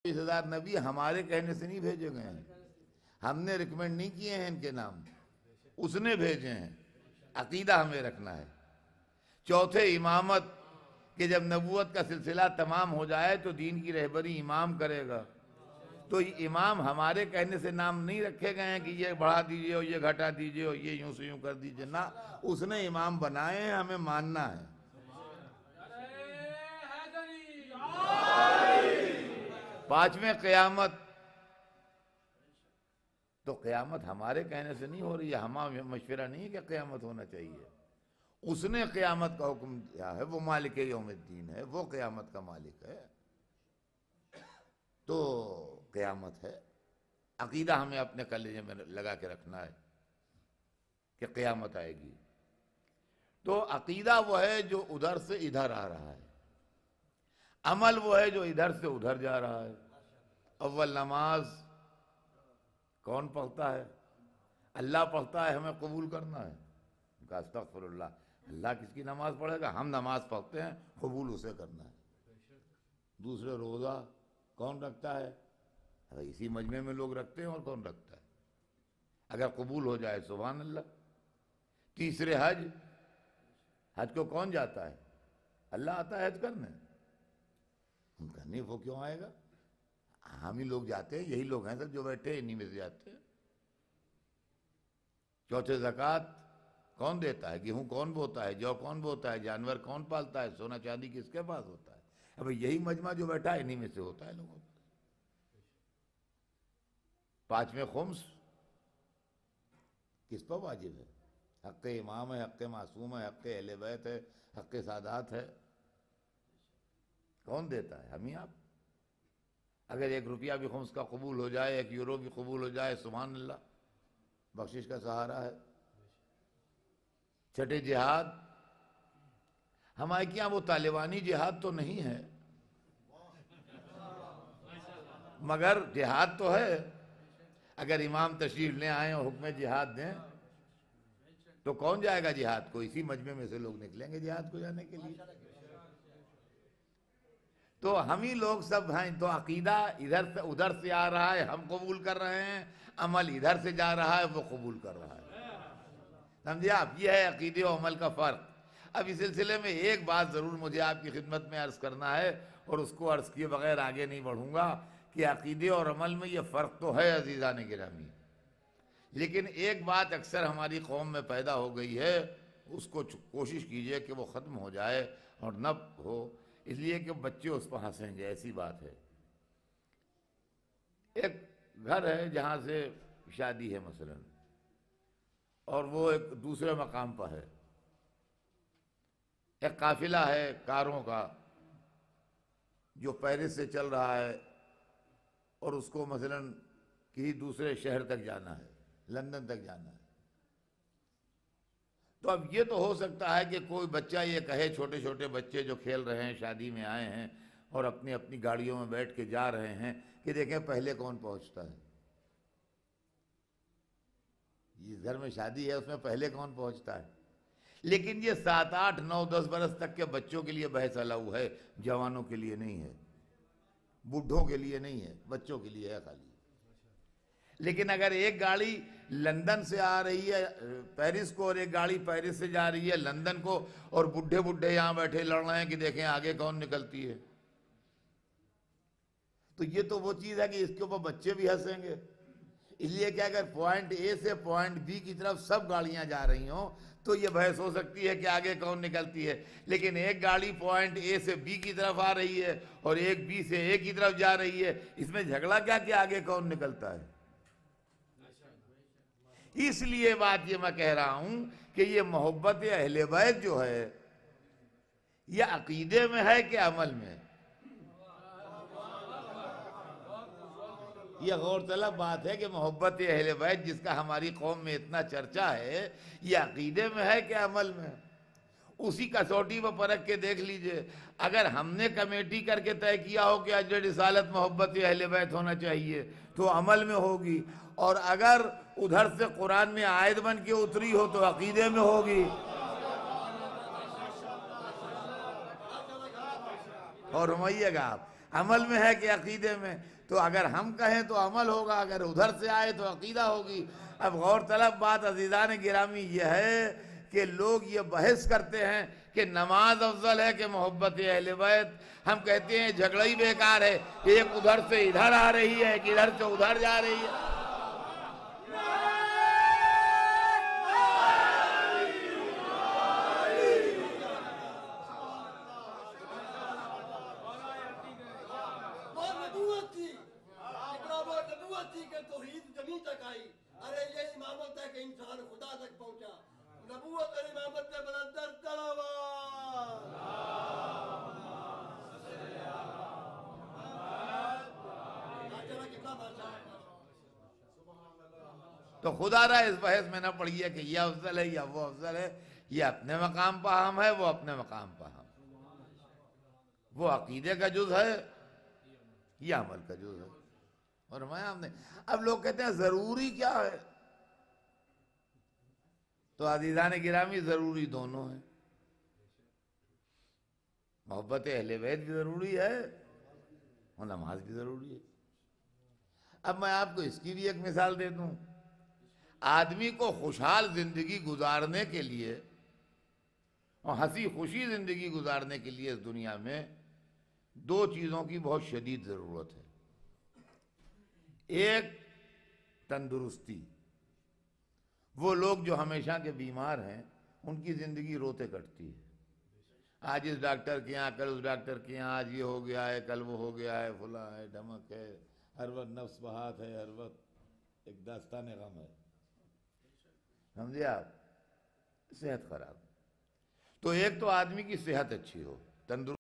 20,000 نبی ہمارے کہنے سے نہیں بھیجے گئے ہیں، ہم نے ریکمینڈ نہیں کیے ہیں ان کے نام، اس نے بھیجے ہیں۔ عقیدہ ہمیں رکھنا ہے۔ چوتھے امامت، کہ جب نبوت کا سلسلہ تمام ہو جائے تو دین کی رہبری امام کرے گا، تو امام ہمارے کہنے سے نام نہیں رکھے گئے ہیں کہ یہ بڑھا دیجئے اور یہ گھٹا دیجئے اور یہ یوں سے یوں کر دیجئے، نہ، اس نے امام بنائے ہیں، ہمیں ماننا ہے۔ پانچویں قیامت، تو قیامت ہمارے کہنے سے نہیں ہو رہی ہے، ہمارا مشورہ نہیں ہے کہ قیامت ہونا چاہیے، اس نے قیامت کا حکم دیا ہے، وہ مالک یوم الدین ہے، وہ قیامت کا مالک ہے، تو قیامت ہے۔ عقیدہ ہمیں اپنے کلیجے میں لگا کے رکھنا ہے کہ قیامت آئے گی۔ تو عقیدہ وہ ہے جو ادھر سے ادھر آ رہا ہے، عمل وہ ہے جو ادھر سے ادھر جا رہا ہے۔ اول نماز کون پڑھتا ہے؟ اللہ پڑھتا ہے، ہمیں قبول کرنا ہے۔ کہا استغفر اللہ، اللہ کس کی نماز پڑھے گا؟ ہم نماز پڑھتے ہیں، قبول اسے کرنا ہے۔ دوسرے روزہ کون رکھتا ہے؟ اسی مجمع میں لوگ رکھتے ہیں، اور کون رکھتا ہے؟ اگر قبول ہو جائے سبحان اللہ۔ تیسرے حج، حج کو کون جاتا ہے؟ اللہ آتا ہے حج کرنے، ہم کرنے وہ کیوں آئے گا؟ ہم ہی لوگ جاتے ہیں، یہی لوگ ہیں سب جو بیٹھے انہی میں سے جاتے ہیں۔ چوتھے زکوٰۃ کون دیتا ہے؟ گیہوں کون بوتا ہے؟ جو کون بوتا ہے؟ جانور کون پالتا ہے؟ سونا چاندی کس کے پاس ہوتا ہے؟ اب یہی مجمع جو بیٹھا ہے انہی میں سے ہوتا ہے لوگوں کو۔ پانچویں خمس کس پر واجب ہے؟ حق امام ہے، حق معصوم ہے، حق اہل بیت ہے، حق سادات ہے، کون دیتا ہے؟ ہم ہی آپ۔ اگر 1 روپیہ بھی خمس کا قبول ہو جائے، 1 یورو بھی قبول ہو جائے، سبحان اللہ، بخشش کا سہارا ہے۔ چھٹے جہاد، ہمارے کیا وہ طالبانی جہاد تو نہیں ہے، مگر جہاد تو ہے۔ اگر امام تشریف لے آئیں اور حکم جہاد دیں تو کون جائے گا جہاد کو؟ اسی مجمع میں سے لوگ نکلیں گے جہاد کو جانے کے لیے۔ تو ہم ہی لوگ سب ہیں، تو عقیدہ ادھر سے ادھر سے آ رہا ہے، ہم قبول کر رہے ہیں، عمل ادھر سے جا رہا ہے، وہ قبول کر رہا ہے۔ سمجھے آپ؟ یہ ہے عقیدے و عمل کا فرق۔ اب اس سلسلے میں ایک بات ضرور مجھے آپ کی خدمت میں عرض کرنا ہے، اور اس کو عرض کیے بغیر آگے نہیں بڑھوں گا، کہ عقیدے اور عمل میں یہ فرق تو ہے عزیزان گرامی، لیکن ایک بات اکثر ہماری قوم میں پیدا ہو گئی ہے، اس کو کوشش کیجئے کہ وہ ختم ہو جائے اور نہ ہو، اس لیے کہ بچے اس پر ہنسیں گے، ایسی بات ہے۔ ایک گھر ہے جہاں سے شادی ہے مثلا، اور وہ ایک دوسرے مقام پر ہے، ایک قافلہ ہے کاروں کا جو پیرس سے چل رہا ہے، اور اس کو مثلا کسی دوسرے شہر تک جانا ہے، لندن تک جانا ہے۔ تو اب یہ تو ہو سکتا ہے کہ کوئی بچہ یہ کہے، چھوٹے چھوٹے بچے جو کھیل رہے ہیں، شادی میں آئے ہیں اور اپنی اپنی گاڑیوں میں بیٹھ کے جا رہے ہیں، کہ دیکھیں پہلے کون پہنچتا ہے۔ جس گھر میں شادی ہے اس میں پہلے کون پہنچتا ہے؟ لیکن یہ 7، 8، 9، 10 برس تک کے بچوں کے لیے بحث الاؤ ہے، جوانوں کے لیے نہیں ہے، بوڑھوں کے لیے نہیں ہے، بچوں کے لیے ہے خالی۔ لیکن اگر ایک گاڑی لندن سے آ رہی ہے پیرس کو، اور ایک گاڑی پیرس سے جا رہی ہے لندن کو، اور بڈھے بڈھے یہاں بیٹھے لڑ رہے ہیں کہ دیکھیں آگے کون نکلتی ہے، تو یہ تو وہ چیز ہے کہ اس کے اوپر بچے بھی ہنسیں گے۔ اس لیے کہ اگر پوائنٹ اے سے پوائنٹ بی کی طرف سب گاڑیاں جا رہی ہوں تو یہ بحث ہو سکتی ہے کہ آگے کون نکلتی ہے، لیکن ایک گاڑی پوائنٹ اے سے بی کی طرف آ رہی ہے اور ایک بی سے اے کی طرف جا رہی ہے، اس میں جھگڑا کیا کہ آگے کون نکلتا ہے۔ اس لیے بات یہ میں کہہ رہا ہوں کہ یہ محبت اہل بیت جو ہے، یہ عقیدے میں ہے کہ عمل میں؟ یہ غور طلب بات ہے کہ محبت اہل بیت جس کا ہماری قوم میں اتنا چرچا ہے، یہ عقیدے میں ہے کہ عمل میں؟ اسی کسوٹی پر پرکھ کے دیکھ لیجئے۔ اگر ہم نے کمیٹی کر کے طے کیا ہو کہ اجر رسالت محبت اہل بیت ہونا چاہیے تو عمل میں ہوگی، اور اگر ادھر سے قرآن میں آیت بن کے اتری ہو تو عقیدے میں ہوگی۔ اور رمائیے گا آپ، عمل میں ہے کہ عقیدے میں؟ تو اگر ہم کہیں تو عمل ہوگا، اگر ادھر سے آئے تو عقیدہ ہوگی۔ اب غور طلب بات عزیزان گرامی یہ ہے کہ لوگ یہ بحث کرتے ہیں کہ نماز افضل ہے کہ محبت اہل بیت۔ ہم کہتے ہیں جھگڑا ہی بیکار ہے، ایک ادھر سے ادھر آ رہی ہے، ایک ادھر سے ادھر جا رہی ہے۔ وہ نبوت تھی، اقرار و نبوت تھی کہ توحید زمین تک آئی۔ ارے یہ امامت ہے کہ انسان خدا تک پہنچا۔ نبوت اور امامت میں بلندر تڑوا۔ تو خدا رہا اس بحث میں نہ پڑیے کہ یہ افضل ہے یا وہ افضل ہے۔ یہ اپنے مقام پہ ہم ہے، وہ اپنے مقام پہ ہم۔ وہ عقیدے کا جز ہے، یہ عمل کا جز ہے۔ اور ہم نے اب لوگ کہتے ہیں ضروری کیا ہے؟ تو عزیزان گرامی ضروری دونوں ہیں، محبت اہل بیت بھی ضروری ہے اور نماز بھی ضروری ہے۔ اب میں آپ کو اس کی بھی ایک مثال دے دوں۔ آدمی کو خوشحال زندگی گزارنے کے لیے اور ہنسی خوشی زندگی گزارنے کے لیے اس دنیا میں دو چیزوں کی بہت شدید ضرورت ہے۔ ایک تندرستی، وہ لوگ جو ہمیشہ کے بیمار ہیں ان کی زندگی روتے کٹتی ہے، آج اس ڈاکٹر کے یہاں، کل اس ڈاکٹر کے یہاں، آج یہ ہو گیا ہے، کل وہ ہو گیا ہے، فلاں ہے، ڈھمک ہے، ہر وقت نفس بہات ہے، ہر وقت ایک داستان غم ہے۔ سمجھے آپ؟ صحت خراب۔ تو ایک تو آدمی کی صحت اچھی ہو، تندرست